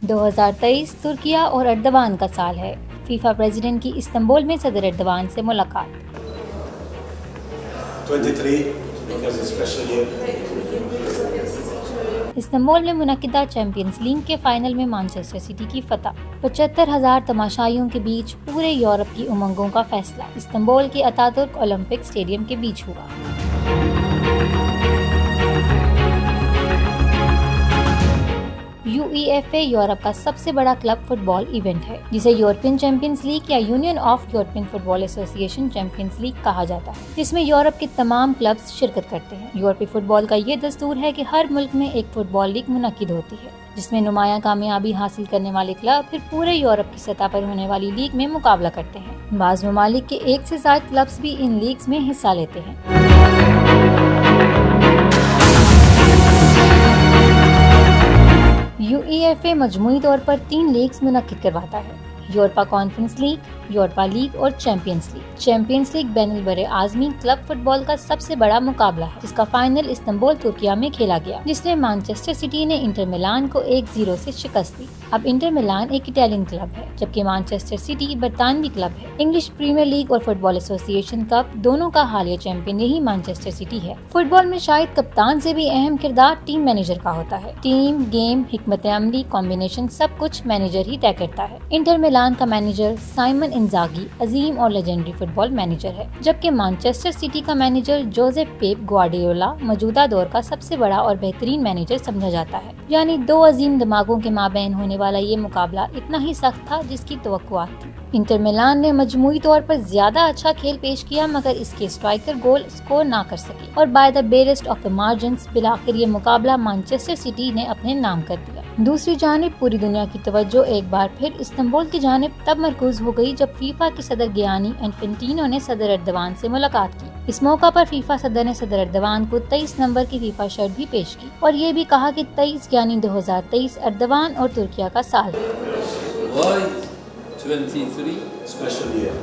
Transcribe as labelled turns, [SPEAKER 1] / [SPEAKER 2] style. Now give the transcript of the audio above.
[SPEAKER 1] 2023 तुर्किया और अर्दवान का साल है। फीफा प्रेसिडेंट की इस्तांबुल में सदर अर्दवान से मुलाकात।
[SPEAKER 2] 23 because it's special year.
[SPEAKER 1] Istanbul में मुनक्किदा चैंपियंस लीग के फाइनल में मैनचेस्टर सिटी की फतह। 75,000 तमाशाइयों के बीच पूरे यूरोप की उमंगों का फैसला इस्तांबुल के अतातुर्क ओलंपिक स्टेडियम के बीच हुआ। UEFA यूरोप का सबसे बड़ा क्लब फुटबॉल इवेंट है, जिसे यूरोपियन चैंपियंस लीग या union of European football association champions league कहा जाता है, जिसमें यूरोप के तमाम क्लब्स शिरकत करते हैं। यूरोपीय फुटबॉल का ये दस्तूर है कि हर मुल्क में एक फुटबॉल लीग मुनक्किद होती है, जिसमें नुमाया कामयाबी हासिल करने वाले क्लब फिर पूरे यूरोप की सतह पर होने वाली लीग में मुकाबला करते हैं। बाज़ ममालिक के 1 से ज्यादा क्लब्स भी इन लीग्स में हिस्सा लेते हैं। UEFA मजमूई तौर पर 3 लीग्स मुनक्किद करवाता है: Europa conference league, Europa league और चैंपियंस लीग। चैंपियंस लीग बैनुल आज़मी क्लब फुटबॉल का सबसे बड़ा मुकाबला है, जिसका फाइनल इस्तांबुल तुर्किया में खेला गया, जिसमें मैनचेस्टर सिटी ने इंटर मिलान को 1-0 से शिकस्त दी। अब इंटर मिलान एक इटालियन क्लब है, जबकि मैनचेस्टर सिटी बरतानवी क्लब है। इंग्लिश प्रीमियर लीग और फुटबॉल एसोसिएशन कप दोनों का हालिया चैंपियन यही मैनचेस्टर सिटी है। फुटबॉल में शायद कप्तान से भी अहम किरदार टीम मैनेजर का होता है। टीम, गेम, हिकमत अमली, कॉम्बिनेशन सब कुछ मैनेजर ही तय करता है। इंटर मिलान का मैनेजर साइमन इंजागी अजीम और लेजेंडरी फुटबॉल मैनेजर है, जबकि मैनचेस्टर सिटी का मैनेजर जोसेफ पेप ग्वार्डियोला मौजूदा दौर का सबसे बड़ा और बेहतरीन मैनेजर समझा जाता है। यानी 2 अजीम दिमागों के माबैन होने वाला ये मुकाबला इतना ही सख्त था जिसकी तवक्कुआत थी। इंटर मिलान ने मजमूई तौर पर ज्यादा अच्छा खेल पेश किया, मगर इसके स्ट्राइकर गोल स्कोर ना कर सके और by the barest of the margins बिलाखिर ये मुकाबला मैनचेस्टर सिटी ने अपने नाम कर दिया। दूसरी जानिब पूरी दुनिया की तवज्जो एक बार फिर इस्तांबुल की जानिब तब मरकूज हो गई जब फीफा के सदर गियानी इन्फेंटिनो ने सदर अर्दवान से मुलाकात की। इस मौका पर फीफा सदर ने सदर अर्दवान को 23 नंबर की फीफा शर्ट भी पेश की और ये भी कहा कि 23 यानी 2023 अर्दवान और तुर्किया का साल है।
[SPEAKER 2] 23 special year.